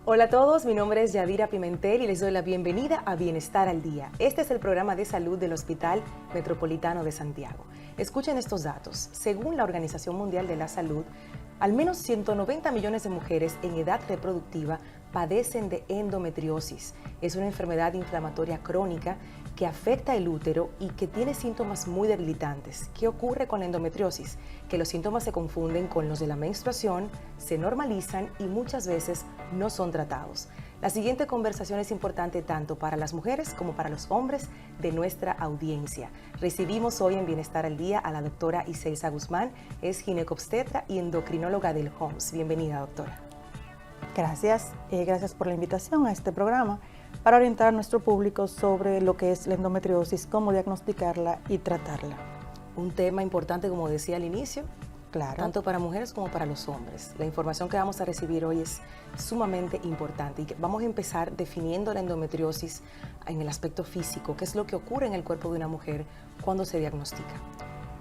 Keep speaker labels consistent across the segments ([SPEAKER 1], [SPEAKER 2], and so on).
[SPEAKER 1] Hola a todos, mi nombre es Yadira Pimentel y les doy la bienvenida a Bienestar al Día. Este es el programa de salud del Hospital Metropolitano de Santiago. Escuchen estos datos. Según la Organización Mundial de la Salud, al menos 190 millones de mujeres en edad reproductiva padecen de endometriosis. Es una enfermedad inflamatoria crónica que afecta el útero y que tiene síntomas muy debilitantes. ¿Qué ocurre con la endometriosis? Que los síntomas se confunden con los de la menstruación, se normalizan y muchas veces no son tratados. La siguiente conversación es importante tanto para las mujeres como para los hombres de nuestra audiencia. Recibimos hoy en Bienestar al Día a la doctora Iselsa Guzmán, es ginecobstetra y endocrinóloga del HOMS. Bienvenida, doctora.
[SPEAKER 2] Gracias, gracias por la invitación a este programa para orientar a nuestro público sobre lo que es la endometriosis, cómo diagnosticarla y tratarla.
[SPEAKER 1] Un tema importante, como decía al inicio,
[SPEAKER 2] claro,
[SPEAKER 1] tanto para mujeres como para los hombres. La información que vamos a recibir hoy es sumamente importante y vamos a empezar definiendo la endometriosis en el aspecto físico. ¿Qué es lo que ocurre en el cuerpo de una mujer cuando se diagnostica?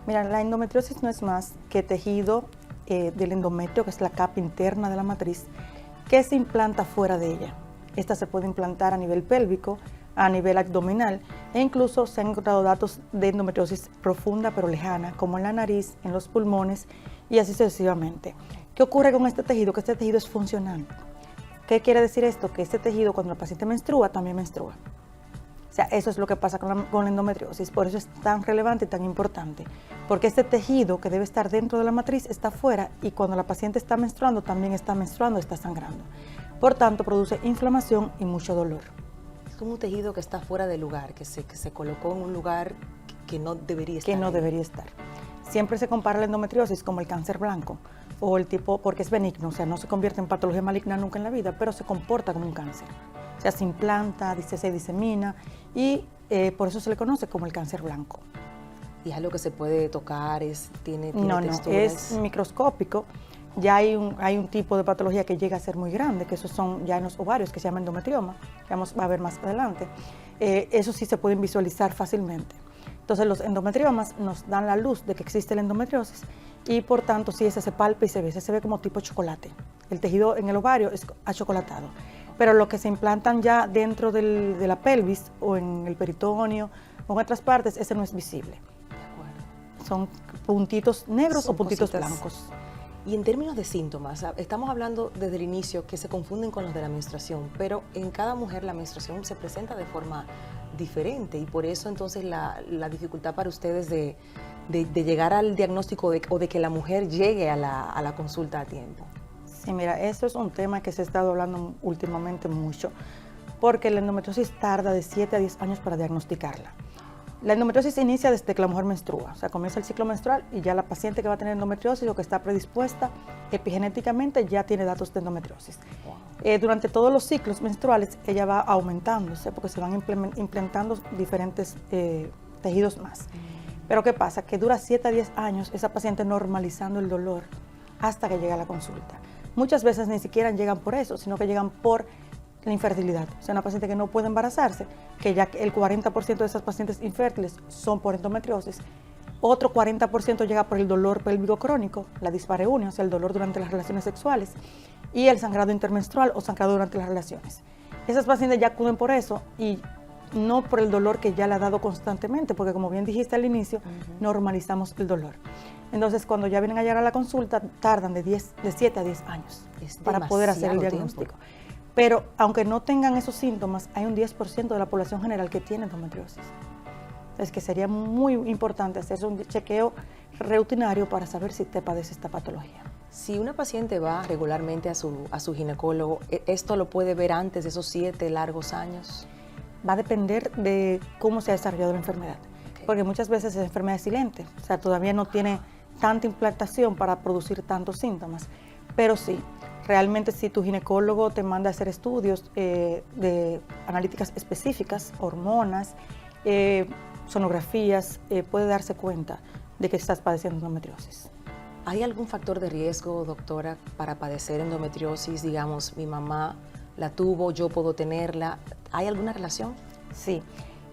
[SPEAKER 2] Mira, la endometriosis no es más que tejido del endometrio, que es la capa interna de la matriz, que se implanta fuera de ella. Esta se puede implantar a nivel pélvico, a nivel abdominal e incluso se han encontrado datos de endometriosis profunda pero lejana, como en la nariz, en los pulmones y así sucesivamente. ¿Qué ocurre con este tejido? Que este tejido es funcional. ¿Qué quiere decir esto? Que este tejido, cuando la paciente menstrua, también menstrua. O sea, eso es lo que pasa con la endometriosis, por eso es tan relevante y tan importante, porque este tejido que debe estar dentro de la matriz está fuera y cuando la paciente está menstruando, también está menstruando, está sangrando. Por tanto, produce inflamación y mucho dolor.
[SPEAKER 1] Es como un tejido que está fuera de lugar, que se colocó en un lugar que no debería estar.
[SPEAKER 2] Que no debería estar. Siempre se compara la endometriosis como el cáncer blanco, o el tipo, porque es benigno, o sea, no se convierte en patología maligna nunca en la vida, pero se comporta como un cáncer. O sea, se implanta, se disemina y por eso se le conoce como el cáncer blanco.
[SPEAKER 1] ¿Y es algo que se puede tocar? ¿Tiene
[SPEAKER 2] no,
[SPEAKER 1] texturas?
[SPEAKER 2] Es microscópico. Ya hay un tipo de patología que llega a ser muy grande, que esos son ya en los ovarios, que se llama endometrioma, que vamos a ver más adelante. Eso sí se pueden visualizar fácilmente. Entonces los endometriomas nos dan la luz de que existe la endometriosis y por tanto sí, ese se palpa y se ve como tipo chocolate. El tejido en el ovario es achocolatado. Pero lo que se implantan ya dentro de la pelvis o en el peritoneo o en otras partes, ese no es visible. Son puntitos negros o puntitos blancos.
[SPEAKER 1] Y en términos de síntomas, estamos hablando desde el inicio que se confunden con los de la menstruación, pero en cada mujer la menstruación se presenta de forma diferente y por eso entonces la dificultad para ustedes de llegar al diagnóstico o de que la mujer llegue a la consulta a tiempo.
[SPEAKER 2] Sí, mira, eso es un tema que se ha estado hablando últimamente mucho, porque la endometriosis tarda de 7 a 10 años para diagnosticarla. La endometriosis inicia desde que la mujer menstrua, o sea, comienza el ciclo menstrual y ya la paciente que va a tener endometriosis o que está predispuesta epigenéticamente ya tiene datos de endometriosis. Durante todos los ciclos menstruales ella va aumentándose porque se van implantando diferentes tejidos más. Pero ¿qué pasa? Que dura 7 a 10 años esa paciente normalizando el dolor hasta que llega a la consulta. Muchas veces ni siquiera llegan por eso, sino que llegan por la infertilidad. O sea, una paciente que no puede embarazarse, que ya el 40% de esas pacientes infértiles son por endometriosis. Otro 40% llega por el dolor pélvico crónico, la dispareunia, o sea, el dolor durante las relaciones sexuales, y el sangrado intermenstrual o sangrado durante las relaciones. Esas pacientes ya acuden por eso y no por el dolor que ya le ha dado constantemente, porque como bien dijiste al inicio, normalizamos el dolor. Entonces, cuando ya vienen a llegar a la consulta, tardan de 7 a 10 años para poder hacer el diagnóstico. Tiempo. Pero aunque no tengan esos síntomas, hay un 10% de la población general que tiene endometriosis. Es que sería muy importante hacerse un chequeo rutinario para saber si te padece esta patología.
[SPEAKER 1] Si una paciente va regularmente a su ginecólogo, ¿esto lo puede ver antes de esos 7 largos años?
[SPEAKER 2] Va a depender de cómo se ha desarrollado la enfermedad. Okay. Porque muchas veces esa enfermedad es silente, o sea, todavía no tiene tanta implantación para producir tantos síntomas. Pero sí, realmente si tu ginecólogo te manda a hacer estudios de analíticas específicas, hormonas, sonografías, puede darse cuenta de que estás padeciendo endometriosis.
[SPEAKER 1] ¿Hay algún factor de riesgo, doctora, para padecer endometriosis? Digamos, mi mamá la tuvo, yo puedo tenerla. ¿Hay alguna relación?
[SPEAKER 2] Sí.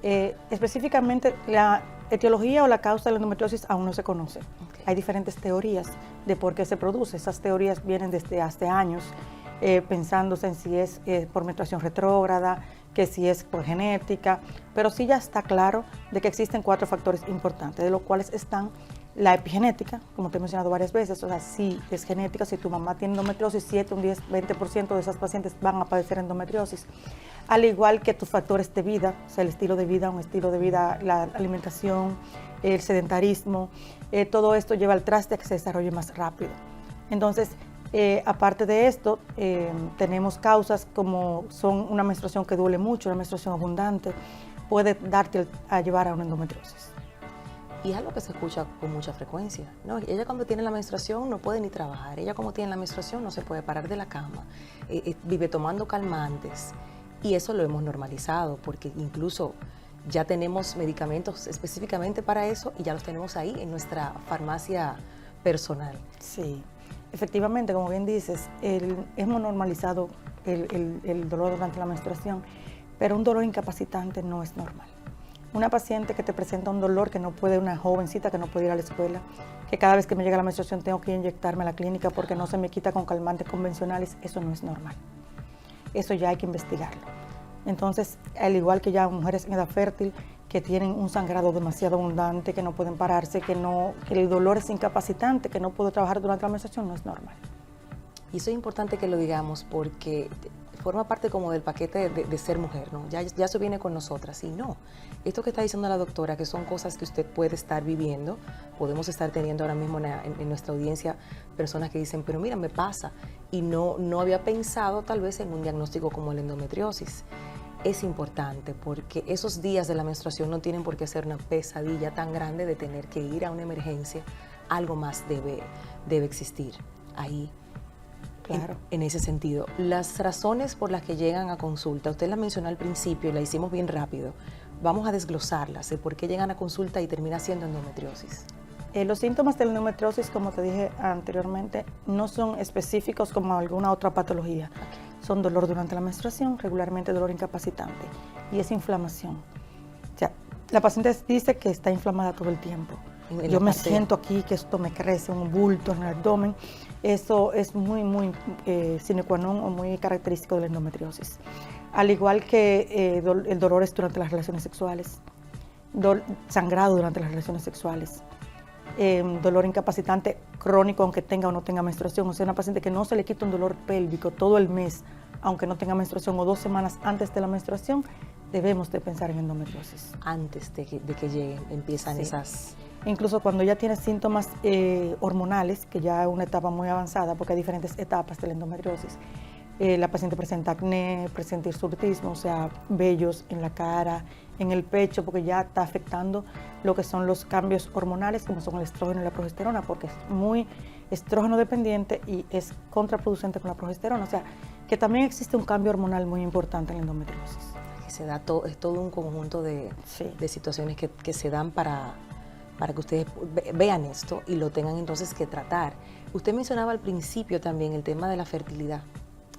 [SPEAKER 2] Específicamente, la etiología o la causa de la endometriosis aún no se conoce. Okay. Hay diferentes teorías de por qué se produce. Esas teorías vienen desde hace años pensándose en si es por menstruación retrógrada, que si es por genética, pero sí ya está claro de que existen 4 factores importantes, de los cuales están la epigenética, como te he mencionado varias veces, o sea, si es genética, si tu mamá tiene endometriosis, 7, un 10, 20% de esas pacientes van a padecer endometriosis, al igual que tus factores de vida, o sea, el estilo de vida, un estilo de vida, la alimentación, el sedentarismo, todo esto lleva al traste a que se desarrolle más rápido. Entonces, aparte de esto, tenemos causas como son una menstruación que duele mucho, una menstruación abundante, puede darte a llevar a una endometriosis.
[SPEAKER 1] Y es algo que se escucha con mucha frecuencia, ¿no? Ella cuando tiene la menstruación no puede ni trabajar, ella como tiene la menstruación no se puede parar de la cama, vive tomando calmantes, y eso lo hemos normalizado porque incluso ya tenemos medicamentos específicamente para eso y ya los tenemos ahí en nuestra farmacia personal.
[SPEAKER 2] Sí, efectivamente, como bien dices, hemos normalizado el dolor durante la menstruación, pero un dolor incapacitante no es normal. Una paciente que te presenta un dolor que no puede, una jovencita que no puede ir a la escuela, que cada vez que me llega la menstruación tengo que inyectarme a la clínica porque no se me quita con calmantes convencionales, eso no es normal. Eso ya hay que investigarlo. Entonces, al igual que ya mujeres en edad fértil que tienen un sangrado demasiado abundante, que no pueden pararse, que el dolor es incapacitante, que no puedo trabajar durante la menstruación, no es normal.
[SPEAKER 1] Y eso es importante que lo digamos porque forma parte como del paquete de ser mujer, ¿no? Ya eso viene con nosotras. Y no, esto que está diciendo la doctora, que son cosas que usted puede estar viviendo, podemos estar teniendo ahora mismo en nuestra audiencia personas que dicen, pero mira, me pasa, y no había pensado tal vez en un diagnóstico como la endometriosis. Es importante porque esos días de la menstruación no tienen por qué ser una pesadilla tan grande de tener que ir a una emergencia. Algo más debe existir ahí.
[SPEAKER 2] Claro.
[SPEAKER 1] En ese sentido, las razones por las que llegan a consulta, usted la mencionó al principio y la hicimos bien rápido, vamos a desglosarlas, de por qué llegan a consulta y termina siendo endometriosis.
[SPEAKER 2] Los síntomas de la endometriosis, como te dije anteriormente, no son específicos como alguna otra patología. Okay. Son dolor durante la menstruación, regularmente dolor incapacitante, y es inflamación. O sea, la paciente dice que está inflamada todo el tiempo. Yo me siento aquí que esto me crece, un bulto en el abdomen. Eso es muy sine qua non o muy característico de la endometriosis. Al igual que el dolor es durante las relaciones sexuales, sangrado durante las relaciones sexuales, dolor incapacitante crónico aunque tenga o no tenga menstruación. O sea, una paciente que no se le quita un dolor pélvico todo el mes, aunque no tenga menstruación, o 2 semanas antes de la menstruación, debemos de pensar en endometriosis.
[SPEAKER 1] Antes de que lleguen, empiezan esas...
[SPEAKER 2] Incluso cuando ya tiene síntomas hormonales, que ya es una etapa muy avanzada, porque hay diferentes etapas de la endometriosis. La paciente presenta acné, presenta hirsutismo, o sea, vellos en la cara, en el pecho, porque ya está afectando lo que son los cambios hormonales, como son el estrógeno y la progesterona, porque es muy estrógeno dependiente y es contraproducente con la progesterona. O sea, que también existe un cambio hormonal muy importante en la endometriosis.
[SPEAKER 1] Se da es todo un conjunto de situaciones que se dan para que ustedes vean esto y lo tengan entonces que tratar. Usted mencionaba al principio también el tema de la fertilidad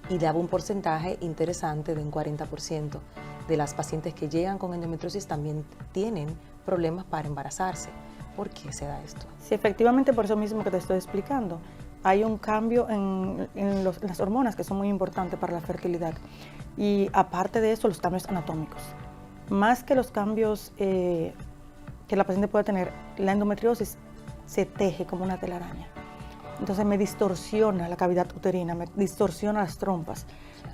[SPEAKER 1] y daba un porcentaje interesante de un 40% de las pacientes que llegan con endometriosis también tienen problemas para embarazarse. ¿Por qué se da esto?
[SPEAKER 2] Sí, efectivamente, por eso mismo que te estoy explicando. Hay un cambio en las hormonas que son muy importantes para la fertilidad. Y aparte de eso, los cambios anatómicos. Más que los cambios que la paciente puede tener, la endometriosis se teje como una telaraña. Entonces me distorsiona la cavidad uterina, me distorsiona las trompas.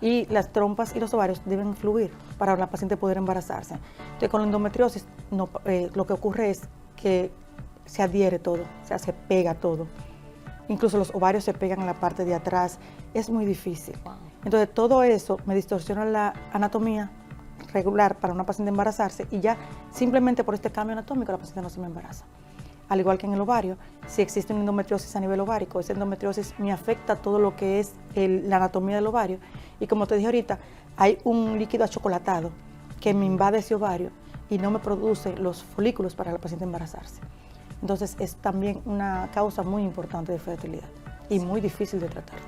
[SPEAKER 2] Y las trompas y los ovarios deben fluir para la paciente poder embarazarse. Entonces con la endometriosis lo que ocurre es que se adhiere todo, o sea, se pega todo. Incluso los ovarios se pegan en la parte de atrás. Es muy difícil. Entonces todo eso me distorsiona la anatomía regular para una paciente embarazarse y ya simplemente por este cambio anatómico la paciente no se me embaraza. Al igual que en el ovario, si existe una endometriosis a nivel ovárico, esa endometriosis me afecta todo lo que es la anatomía del ovario y como te dije ahorita, hay un líquido achocolatado que me invade ese ovario y no me produce los folículos para la paciente embarazarse. Entonces es también una causa muy importante de fertilidad y muy difícil de tratar.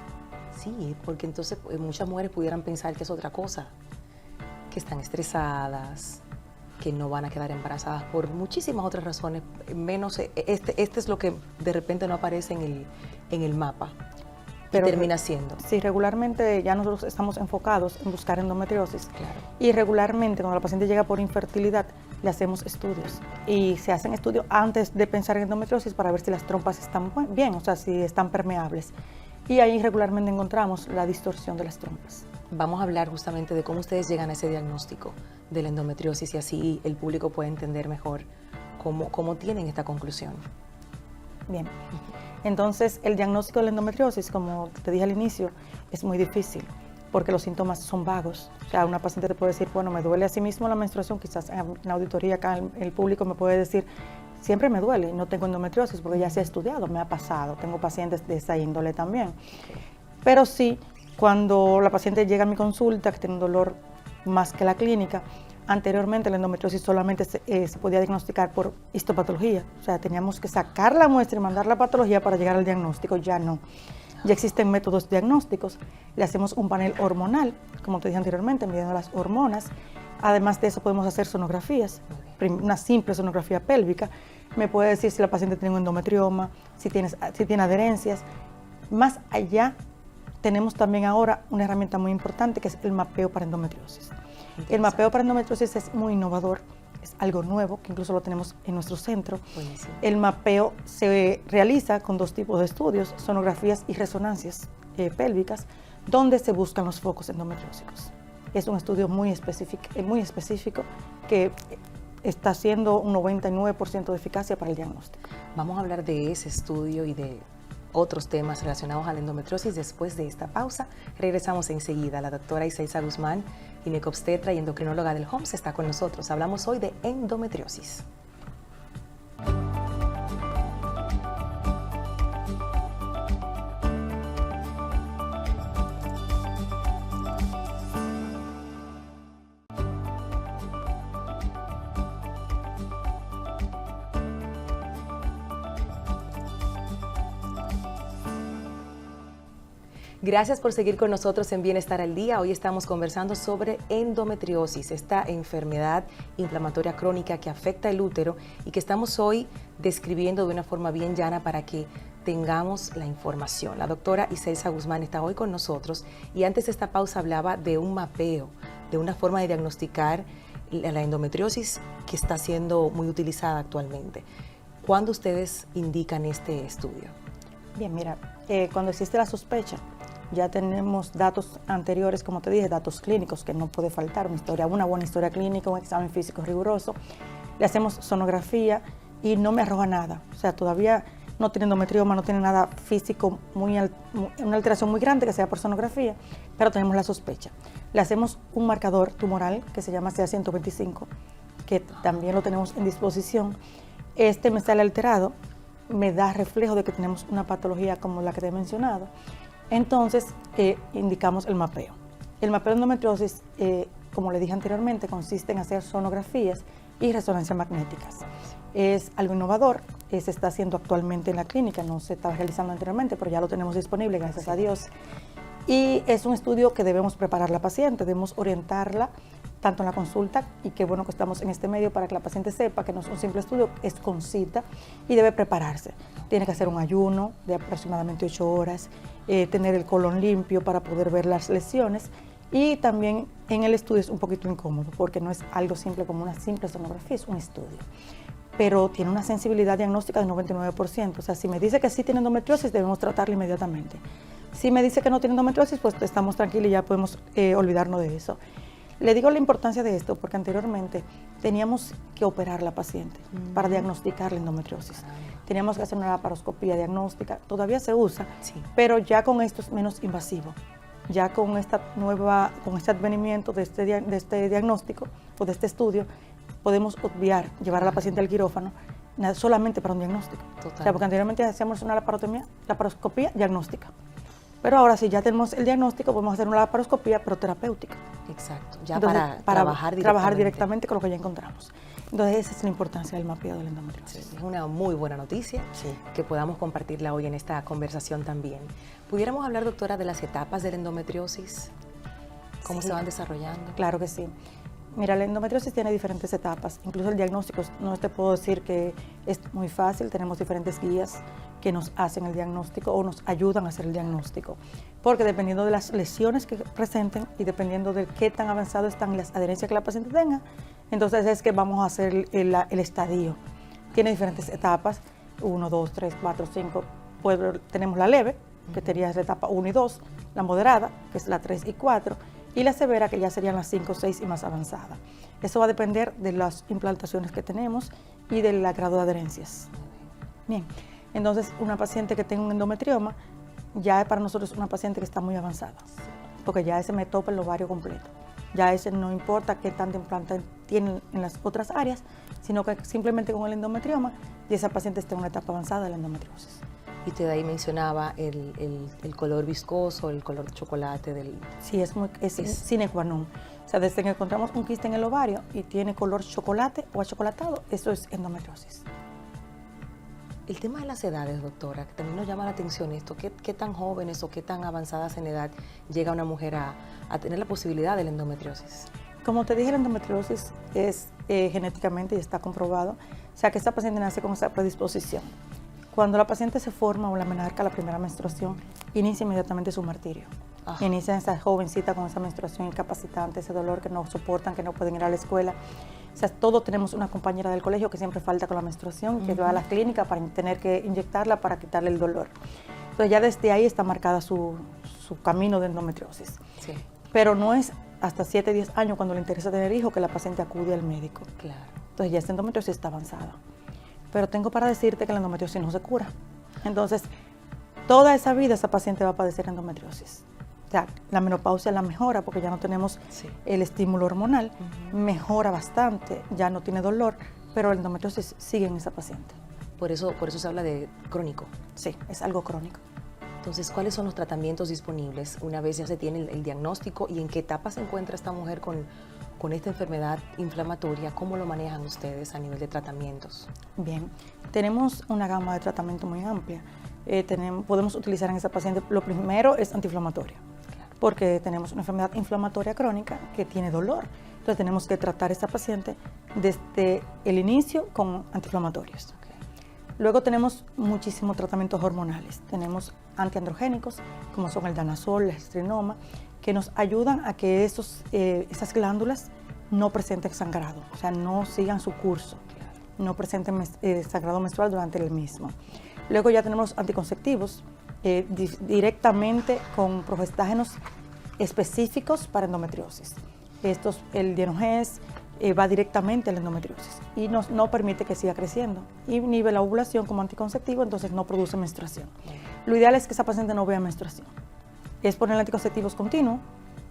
[SPEAKER 1] Sí, porque entonces muchas mujeres pudieran pensar que es otra cosa, que están estresadas, que no van a quedar embarazadas por muchísimas otras razones, menos este es lo que de repente no aparece en el mapa. Pero termina siendo.
[SPEAKER 2] Sí, regularmente ya nosotros estamos enfocados en buscar endometriosis.
[SPEAKER 1] Claro.
[SPEAKER 2] Y regularmente cuando la paciente llega por infertilidad, le hacemos estudios. Y se hacen estudios antes de pensar en endometriosis para ver si las trompas están bien, o sea, si están permeables. Y ahí regularmente encontramos la distorsión de las trompas.
[SPEAKER 1] Vamos a hablar justamente de cómo ustedes llegan a ese diagnóstico de la endometriosis y así el público puede entender mejor cómo tienen esta conclusión.
[SPEAKER 2] Bien, entonces el diagnóstico de la endometriosis, como te dije al inicio, es muy difícil porque los síntomas son vagos. O sea, una paciente te puede decir, bueno, me duele a sí mismo la menstruación, quizás en la auditoría acá el público me puede decir, siempre me duele, no tengo endometriosis porque ya se ha estudiado, me ha pasado, tengo pacientes de esa índole también. Pero sí, cuando la paciente llega a mi consulta, que tiene un dolor más que la clínica, anteriormente la endometriosis solamente se podía diagnosticar por histopatología, o sea, teníamos que sacar la muestra y mandar la patología para llegar al diagnóstico, ya no. Ya existen métodos diagnósticos, le hacemos un panel hormonal, como te dije anteriormente, midiendo las hormonas. Además de eso podemos hacer sonografías, una simple sonografía pélvica. Me puede decir si la paciente tiene un endometrioma, si tiene adherencias. Más allá, tenemos también ahora una herramienta muy importante que es el mapeo para endometriosis. El mapeo para endometriosis es muy innovador, es algo nuevo que incluso lo tenemos en nuestro centro.
[SPEAKER 1] Buenísimo.
[SPEAKER 2] El mapeo se realiza con dos tipos de estudios, sonografías y resonancias pélvicas, donde se buscan los focos endometriósicos. Es un estudio muy específico que está haciendo un 99% de eficacia para el diagnóstico.
[SPEAKER 1] Vamos a hablar de ese estudio y de otros temas relacionados a la endometriosis después de esta pausa. Regresamos enseguida. La doctora Iselsa Guzmán, ginecobstetra y endocrinóloga del HOMS, está con nosotros. Hablamos hoy de endometriosis. Gracias por seguir con nosotros en Bienestar al Día. Hoy estamos conversando sobre endometriosis, esta enfermedad inflamatoria crónica que afecta el útero y que estamos hoy describiendo de una forma bien llana para que tengamos la información. La doctora Iselsa Guzmán está hoy con nosotros y antes de esta pausa hablaba de un mapeo, de una forma de diagnosticar la endometriosis que está siendo muy utilizada actualmente. ¿Cuándo ustedes indican este estudio?
[SPEAKER 2] Bien, mira, cuando existe la sospecha, ya tenemos datos anteriores, como te dije, datos clínicos que no puede faltar, una buena historia clínica, un examen físico riguroso. Le hacemos sonografía y no me arroja nada. O sea, todavía no tiene endometrioma, no tiene nada físico, una alteración muy grande que sea por sonografía, pero tenemos la sospecha. Le hacemos un marcador tumoral que se llama CA125, que también lo tenemos en disposición. Este me sale alterado, me da reflejo de que tenemos una patología como la que te he mencionado. Entonces, indicamos el mapeo. El mapeo de endometriosis, como le dije anteriormente, consiste en hacer sonografías y resonancias magnéticas. Es algo innovador, se está haciendo actualmente en la clínica, no se estaba realizando anteriormente, pero ya lo tenemos disponible, gracias a Dios. Y es un estudio que debemos preparar a la paciente, debemos orientarla tanto en la consulta, y qué bueno que estamos en este medio para que la paciente sepa que no es un simple estudio, es con cita y debe prepararse. Tiene que hacer un ayuno de aproximadamente 8 horas, tener el colon limpio para poder ver las lesiones, y también en el estudio es un poquito incómodo porque no es algo simple como una simple sonografía, es un estudio. Pero tiene una sensibilidad diagnóstica del 99%, o sea, si me dice que sí tiene endometriosis, debemos tratarla inmediatamente. Si me dice que no tiene endometriosis, pues estamos tranquilos y ya podemos olvidarnos de eso. Le digo la importancia de esto porque anteriormente teníamos que operar a la paciente para diagnosticar la endometriosis. Teníamos que hacer una laparoscopía diagnóstica, todavía se usa, sí, pero ya con esto es menos invasivo. Ya con este advenimiento de este diagnóstico o de este estudio, podemos obviar, llevar a la paciente al quirófano solamente para un diagnóstico. O sea, porque anteriormente hacíamos una laparoscopía diagnóstica. Pero ahora sí, ya tenemos el diagnóstico, podemos hacer una laparoscopía, pero terapéutica.
[SPEAKER 1] Exacto, ya
[SPEAKER 2] entonces,
[SPEAKER 1] para
[SPEAKER 2] trabajar directamente con lo que ya encontramos. Entonces, esa es la importancia del mapeo de la endometriosis.
[SPEAKER 1] Sí, es una muy buena noticia, sí, que podamos compartirla hoy en esta conversación también. ¿Pudiéramos hablar, doctora, de las etapas de la endometriosis? ¿Cómo se van desarrollando?
[SPEAKER 2] Claro que sí. Mira, la endometriosis tiene diferentes etapas, incluso el diagnóstico, no te puedo decir que es muy fácil, tenemos diferentes guías que nos hacen el diagnóstico o nos ayudan a hacer el diagnóstico, porque dependiendo de las lesiones que presenten y dependiendo de qué tan avanzado están las adherencias que la paciente tenga, entonces es que vamos a hacer el estadio. Tiene diferentes etapas, 1, 2, 3, 4, 5, tenemos la leve, que sería la etapa 1 y 2, la moderada, que es la 3 y 4, y la severa, que ya serían las 5, 6 y más avanzada. Eso va a depender de las implantaciones que tenemos y del grado de adherencias. Bien, entonces una paciente que tenga un endometrioma, ya para nosotros es una paciente que está muy avanzada, porque ya ese me topa el ovario completo. Ya ese no importa qué tanto implante tiene en las otras áreas, sino que simplemente con el endometrioma, y esa paciente está en una etapa avanzada de la endometriosis.
[SPEAKER 1] Y usted ahí mencionaba el color viscoso, el color chocolate del...
[SPEAKER 2] Sí, es sine qua non. O sea, desde que encontramos un quiste en el ovario y tiene color chocolate o achocolatado, eso es endometriosis.
[SPEAKER 1] El tema de las edades, doctora, que también nos llama la atención esto, ¿qué tan jóvenes o qué tan avanzadas en edad llega una mujer a tener la posibilidad de la endometriosis?
[SPEAKER 2] Como te dije, la endometriosis es genéticamente y está comprobado, o sea que esta paciente nace con esa predisposición. Cuando la paciente se forma o la menarca, la primera menstruación, inicia inmediatamente su martirio. Ajá. Inicia esa jovencita con esa menstruación incapacitante, ese dolor que no soportan, que no pueden ir a la escuela. O sea, todos tenemos una compañera del colegio que siempre falta con la menstruación, que va a la clínica para tener que inyectarla para quitarle el dolor. Entonces ya desde ahí está marcada su camino de endometriosis. Sí. Pero no es hasta 7, 10 años cuando le interesa tener hijos que la paciente acude al médico. Claro. Entonces ya esta endometriosis está avanzada. Pero tengo para decirte que la endometriosis no se cura. Entonces, toda esa vida esa paciente va a padecer endometriosis. O sea, la menopausia la mejora porque ya no tenemos el estímulo hormonal, mejora bastante, ya no tiene dolor, pero la endometriosis sigue en esa paciente.
[SPEAKER 1] Por eso se habla de crónico.
[SPEAKER 2] Sí, es algo crónico.
[SPEAKER 1] Entonces, ¿cuáles son los tratamientos disponibles una vez ya se tiene el diagnóstico y en qué etapa se encuentra esta mujer con esta enfermedad inflamatoria? ¿Cómo lo manejan ustedes a nivel de tratamientos?
[SPEAKER 2] Bien, tenemos una gama de tratamiento muy amplia. Podemos utilizar en esa paciente, lo primero es antiinflamatorio, porque tenemos una enfermedad inflamatoria crónica que tiene dolor. Entonces tenemos que tratar a esta paciente desde el inicio con antiinflamatorios. Luego tenemos muchísimos tratamientos hormonales. Tenemos antiandrogénicos, como son el danazol, el estrinoma, que nos ayudan a que esas glándulas no presenten sangrado, o sea, no sigan su curso, no presenten sangrado menstrual durante el mismo. Luego ya tenemos anticonceptivos directamente con progestágenos específicos para endometriosis. El Dienogés va directamente a la endometriosis y no permite que siga creciendo. Y inhibe la ovulación como anticonceptivo, entonces no produce menstruación. Lo ideal es que esa paciente no vea menstruación. Es poner anticonceptivos continuos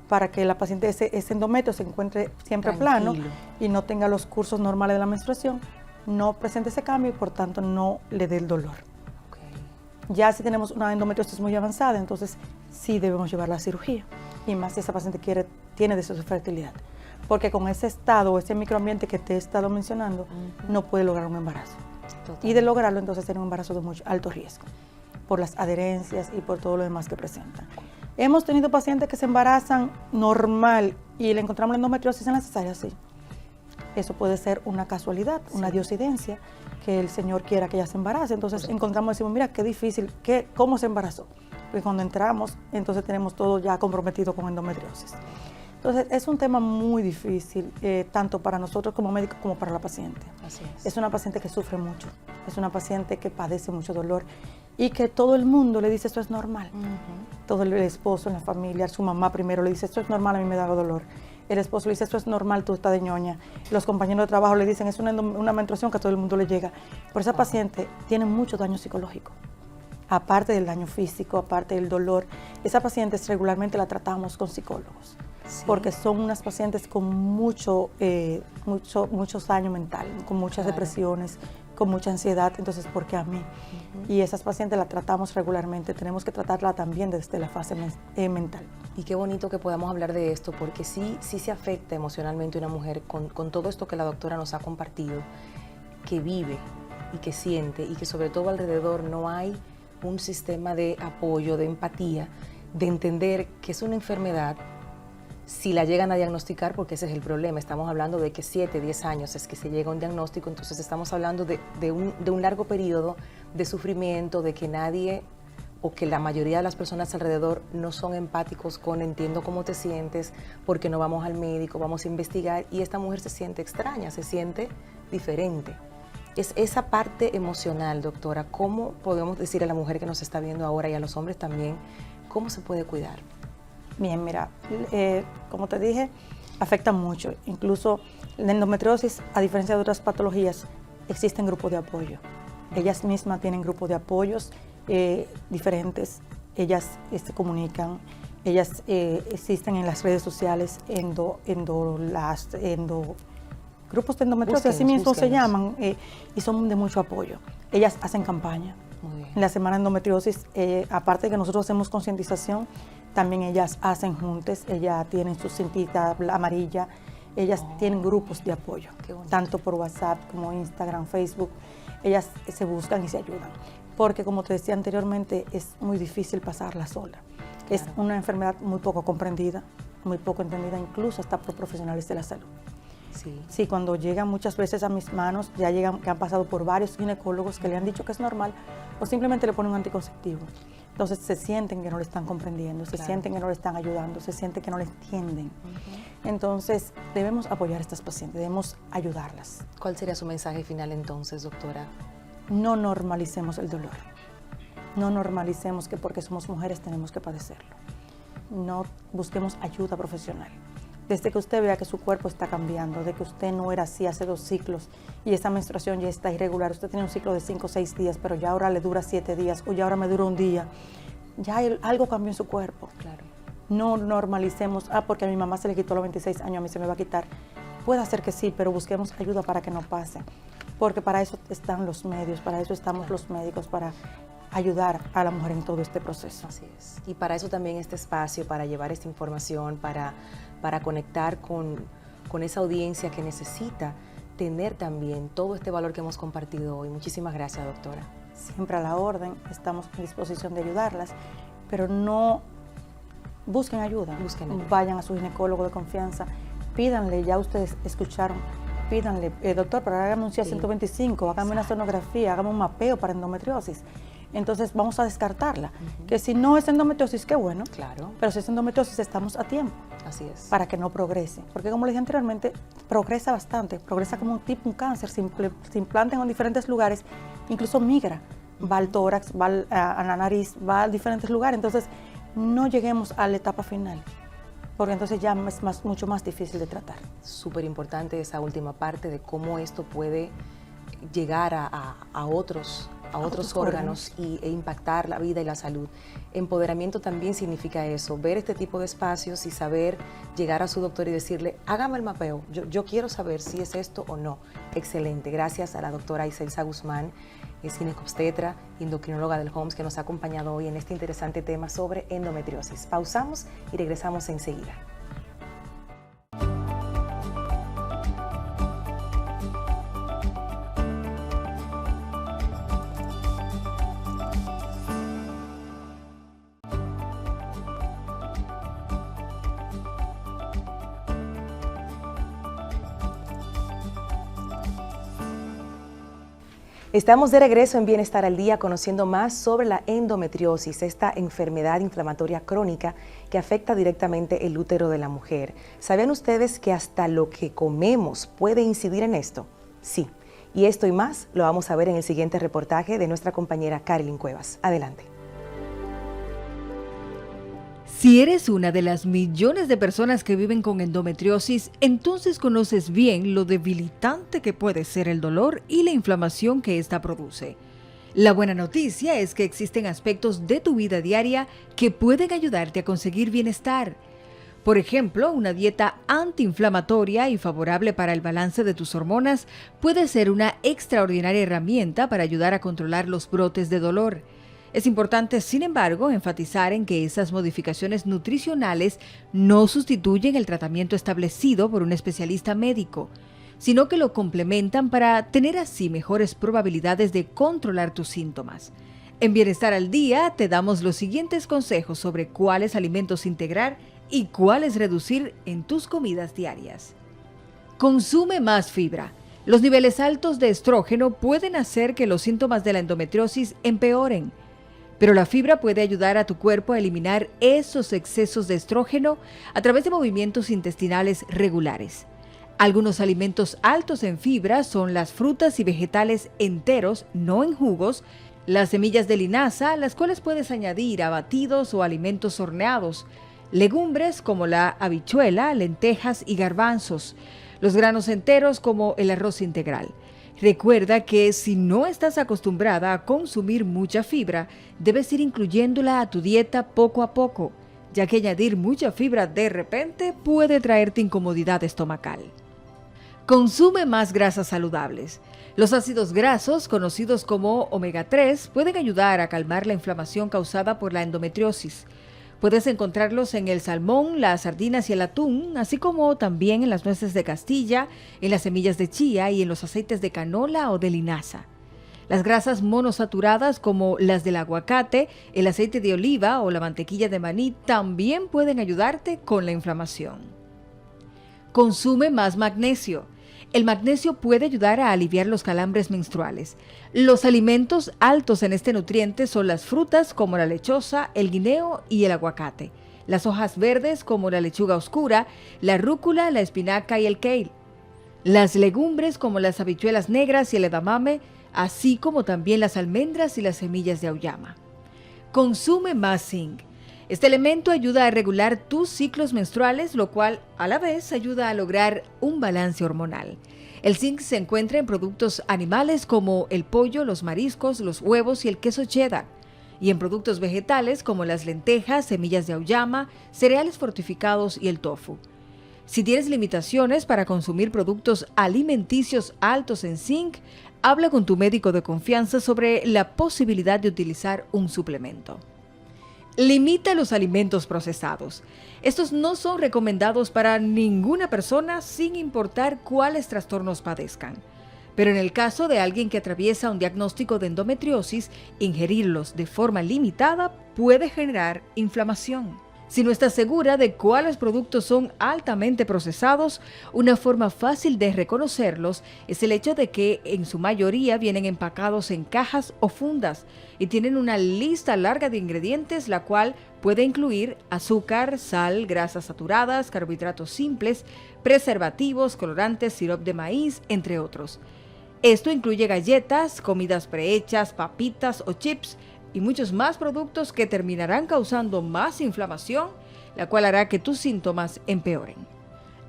[SPEAKER 2] para que la paciente, ese endometrio se encuentre siempre plano y no tenga los cursos normales de la menstruación, no presente ese cambio y por tanto no le dé el dolor. Ya si tenemos una endometriosis muy avanzada, entonces sí debemos llevarla a cirugía, y más si esa paciente tiene deseo de fertilidad, porque con ese estado o ese microambiente que te he estado mencionando, no puede lograr un embarazo. Totalmente. Y de lograrlo, entonces tiene un embarazo de mucho alto riesgo, por las adherencias y por todo lo demás que presentan. Hemos tenido pacientes que se embarazan normal y le encontramos la endometriosis en la cesárea, sí. Eso puede ser una casualidad, una diosidencia, que el Señor quiera que ella se embarace. Entonces encontramos y decimos, mira, qué difícil, ¿cómo se embarazó? Porque cuando entramos, entonces tenemos todo ya comprometido con endometriosis. Entonces es un tema muy difícil, tanto para nosotros como médicos como para la paciente.
[SPEAKER 1] Así es.
[SPEAKER 2] Es una paciente que sufre mucho, es una paciente que padece mucho dolor y que todo el mundo le dice esto es normal. Todo el esposo en la familia, su mamá primero le dice esto es normal, a mí me da dolor. El esposo le dice esto es normal, tú estás de ñoña. Los compañeros de trabajo le dicen es una menstruación que a todo el mundo le llega. Pero esa paciente tiene mucho daño psicológico. Aparte del daño físico, aparte del dolor, esa paciente regularmente la tratamos con psicólogos. Sí. Porque son unas pacientes con mucho daño mental, con muchas depresiones, con mucha ansiedad. Entonces, ¿por qué a mí? Y esas pacientes las tratamos regularmente. Tenemos que tratarla también desde la fase mental.
[SPEAKER 1] Y qué bonito que podamos hablar de esto, porque sí se afecta emocionalmente una mujer con todo esto que la doctora nos ha compartido, que vive y que siente, y que sobre todo alrededor no hay un sistema de apoyo, de empatía, de entender que es una enfermedad si la llegan a diagnosticar, porque ese es el problema. Estamos hablando de que 7, 10 años es que se llega a un diagnóstico, entonces estamos hablando de un largo periodo de sufrimiento, de que nadie o que la mayoría de las personas alrededor no son empáticos con entiendo cómo te sientes, porque no vamos al médico, vamos a investigar, y esta mujer se siente extraña, se siente diferente. Es esa parte emocional, doctora. ¿Cómo podemos decir a la mujer que nos está viendo ahora y a los hombres también, cómo se puede cuidar?
[SPEAKER 2] Bien, mira, como te dije, afecta mucho. Incluso la endometriosis, a diferencia de otras patologías, existen grupos de apoyo. Ellas mismas tienen grupos de apoyos diferentes. Ellas se comunican, ellas existen en las redes sociales, grupos de endometriosis, así mismo se llaman, y son de mucho apoyo. Ellas hacen campaña. En la semana de endometriosis, aparte de que nosotros hacemos concientización, también ellas hacen juntas, ellas tienen su cintita amarilla, ellas tienen grupos de apoyo, tanto por WhatsApp como Instagram, Facebook. Ellas se buscan y se ayudan, porque como te decía anteriormente, es muy difícil pasarla sola. Claro. Es una enfermedad muy poco comprendida, muy poco entendida, incluso hasta por profesionales de la salud. Sí, cuando llegan muchas veces a mis manos, ya llegan que han pasado por varios ginecólogos que le han dicho que es normal, o simplemente le ponen un anticonceptivo. Entonces se sienten que no le están comprendiendo, se sienten que no le están ayudando, se sienten que no le entienden. Entonces debemos apoyar a estas pacientes, debemos ayudarlas.
[SPEAKER 1] ¿Cuál sería su mensaje final entonces, doctora?
[SPEAKER 2] No normalicemos el dolor. No normalicemos que porque somos mujeres tenemos que padecerlo. No busquemos ayuda profesional. Desde que usted vea que su cuerpo está cambiando, de que usted no era así hace 2 ciclos y esa menstruación ya está irregular, usted tiene un ciclo de 5 o 6 días, pero ya ahora le dura 7 días o ya ahora me dura un día, ya algo cambió en su cuerpo.
[SPEAKER 1] Claro.
[SPEAKER 2] No normalicemos, porque a mi mamá se le quitó a los 26 años, a mí se me va a quitar. Puede ser que sí, pero busquemos ayuda para que no pase, porque para eso están los medios, para eso estamos los médicos, para ayudar a la mujer en todo este proceso.
[SPEAKER 1] Así es. Y para eso también este espacio, para llevar esta información, para conectar con esa audiencia que necesita tener también todo este valor que hemos compartido hoy. Muchísimas gracias, doctora.
[SPEAKER 2] Siempre a la orden, estamos en disposición de ayudarlas, pero no busquen ayuda. Vayan a su ginecólogo de confianza, pídanle, ya ustedes escucharon, pídanle, doctor, pero hágame un CIA 125, hágame una sonografía, hágame un mapeo para endometriosis. Entonces vamos a descartarla. Que si no es endometriosis, qué bueno.
[SPEAKER 1] Claro.
[SPEAKER 2] Pero si es endometriosis, estamos a tiempo.
[SPEAKER 1] Así es.
[SPEAKER 2] Para que no progrese. Porque como les dije anteriormente, progresa bastante. Progresa como un cáncer. Se implantan en diferentes lugares. Incluso migra. Va al tórax, va a la nariz, va a diferentes lugares. Entonces no lleguemos a la etapa final. Porque entonces ya es mucho más difícil de tratar.
[SPEAKER 1] Súper importante esa última parte de cómo esto puede llegar a otros órganos e impactar la vida y la salud. Empoderamiento también significa eso, ver este tipo de espacios y saber llegar a su doctor y decirle, hágame el mapeo, yo quiero saber si es esto o no. Excelente, gracias a la doctora Iselsa Guzmán, ginecobstetra, endocrinóloga del HOMS, que nos ha acompañado hoy en este interesante tema sobre endometriosis. Pausamos y regresamos enseguida. Estamos de regreso en Bienestar al Día conociendo más sobre la endometriosis, esta enfermedad inflamatoria crónica que afecta directamente el útero de la mujer. ¿Sabían ustedes que hasta lo que comemos puede incidir en esto? Sí, y esto y más lo vamos a ver en el siguiente reportaje de nuestra compañera Carolyn Cuevas. Adelante.
[SPEAKER 3] Si eres una de las millones de personas que viven con endometriosis, entonces conoces bien lo debilitante que puede ser el dolor y la inflamación que ésta produce. La buena noticia es que existen aspectos de tu vida diaria que pueden ayudarte a conseguir bienestar. Por ejemplo, una dieta antiinflamatoria y favorable para el balance de tus hormonas puede ser una extraordinaria herramienta para ayudar a controlar los brotes de dolor. Es importante, sin embargo, enfatizar en que esas modificaciones nutricionales no sustituyen el tratamiento establecido por un especialista médico, sino que lo complementan para tener así mejores probabilidades de controlar tus síntomas. En Bienestar al Día te damos los siguientes consejos sobre cuáles alimentos integrar y cuáles reducir en tus comidas diarias. Consume más fibra. Los niveles altos de estrógeno pueden hacer que los síntomas de la endometriosis empeoren, pero la fibra puede ayudar a tu cuerpo a eliminar esos excesos de estrógeno a través de movimientos intestinales regulares. Algunos alimentos altos en fibra son las frutas y vegetales enteros, no en jugos, las semillas de linaza, las cuales puedes añadir a batidos o alimentos horneados, legumbres como la habichuela, lentejas y garbanzos, los granos enteros como el arroz integral. Recuerda que si no estás acostumbrada a consumir mucha fibra, debes ir incluyéndola a tu dieta poco a poco, ya que añadir mucha fibra de repente puede traerte incomodidad estomacal. Consume más grasas saludables. Los ácidos grasos, conocidos como omega 3, pueden ayudar a calmar la inflamación causada por la endometriosis. Puedes encontrarlos en el salmón, las sardinas y el atún, así como también en las nueces de Castilla, en las semillas de chía y en los aceites de canola o de linaza. Las grasas monosaturadas como las del aguacate, el aceite de oliva o la mantequilla de maní también pueden ayudarte con la inflamación. Consume más magnesio. El magnesio puede ayudar a aliviar los calambres menstruales. Los alimentos altos en este nutriente son las frutas como la lechosa, el guineo y el aguacate, las hojas verdes como la lechuga oscura, la rúcula, la espinaca y el kale, las legumbres como las habichuelas negras y el edamame, así como también las almendras y las semillas de auyama. Consume más zinc. Este elemento ayuda a regular tus ciclos menstruales, lo cual a la vez ayuda a lograr un balance hormonal. El zinc se encuentra en productos animales como el pollo, los mariscos, los huevos y el queso cheddar, y en productos vegetales como las lentejas, semillas de auyama, cereales fortificados y el tofu. Si tienes limitaciones para consumir productos alimenticios altos en zinc, habla con tu médico de confianza sobre la posibilidad de utilizar un suplemento. Limita los alimentos procesados. Estos no son recomendados para ninguna persona sin importar cuáles trastornos padezcan. Pero en el caso de alguien que atraviesa un diagnóstico de endometriosis, ingerirlos de forma limitada puede generar inflamación. Si no estás segura de cuáles productos son altamente procesados, una forma fácil de reconocerlos es el hecho de que en su mayoría vienen empacados en cajas o fundas y tienen una lista larga de ingredientes, la cual puede incluir azúcar, sal, grasas saturadas, carbohidratos simples, preservativos, colorantes, sirope de maíz, entre otros. Esto incluye galletas, comidas prehechas, papitas o chips, y muchos más productos que terminarán causando más inflamación, la cual hará que tus síntomas empeoren.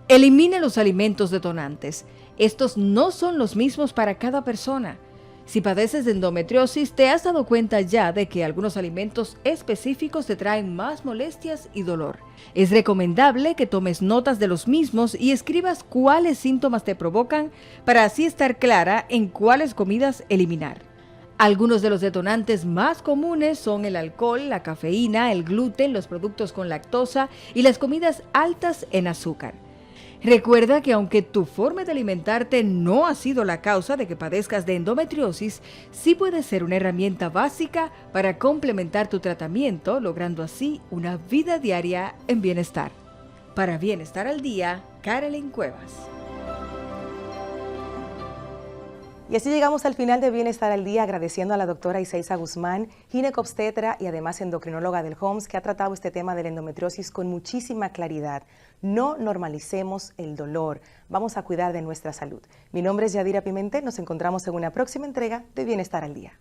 [SPEAKER 3] Elimina los alimentos detonantes. Estos no son los mismos para cada persona. Si padeces de endometriosis, te has dado cuenta ya de que algunos alimentos específicos te traen más molestias y dolor. Es recomendable que tomes notas de los mismos y escribas cuáles síntomas te provocan para así estar clara en cuáles comidas eliminar. Algunos de los detonantes más comunes son el alcohol, la cafeína, el gluten, los productos con lactosa y las comidas altas en azúcar. Recuerda que aunque tu forma de alimentarte no ha sido la causa de que padezcas de endometriosis, sí puede ser una herramienta básica para complementar tu tratamiento, logrando así una vida diaria en bienestar. Para Bienestar al Día, Carolyn Cuevas.
[SPEAKER 1] Y así llegamos al final de Bienestar al Día, agradeciendo a la doctora Isaiza Guzmán, ginecobstetra y además endocrinóloga del HOMS, que ha tratado este tema de la endometriosis con muchísima claridad. No normalicemos el dolor, vamos a cuidar de nuestra salud. Mi nombre es Yadira Pimentel, nos encontramos en una próxima entrega de Bienestar al Día.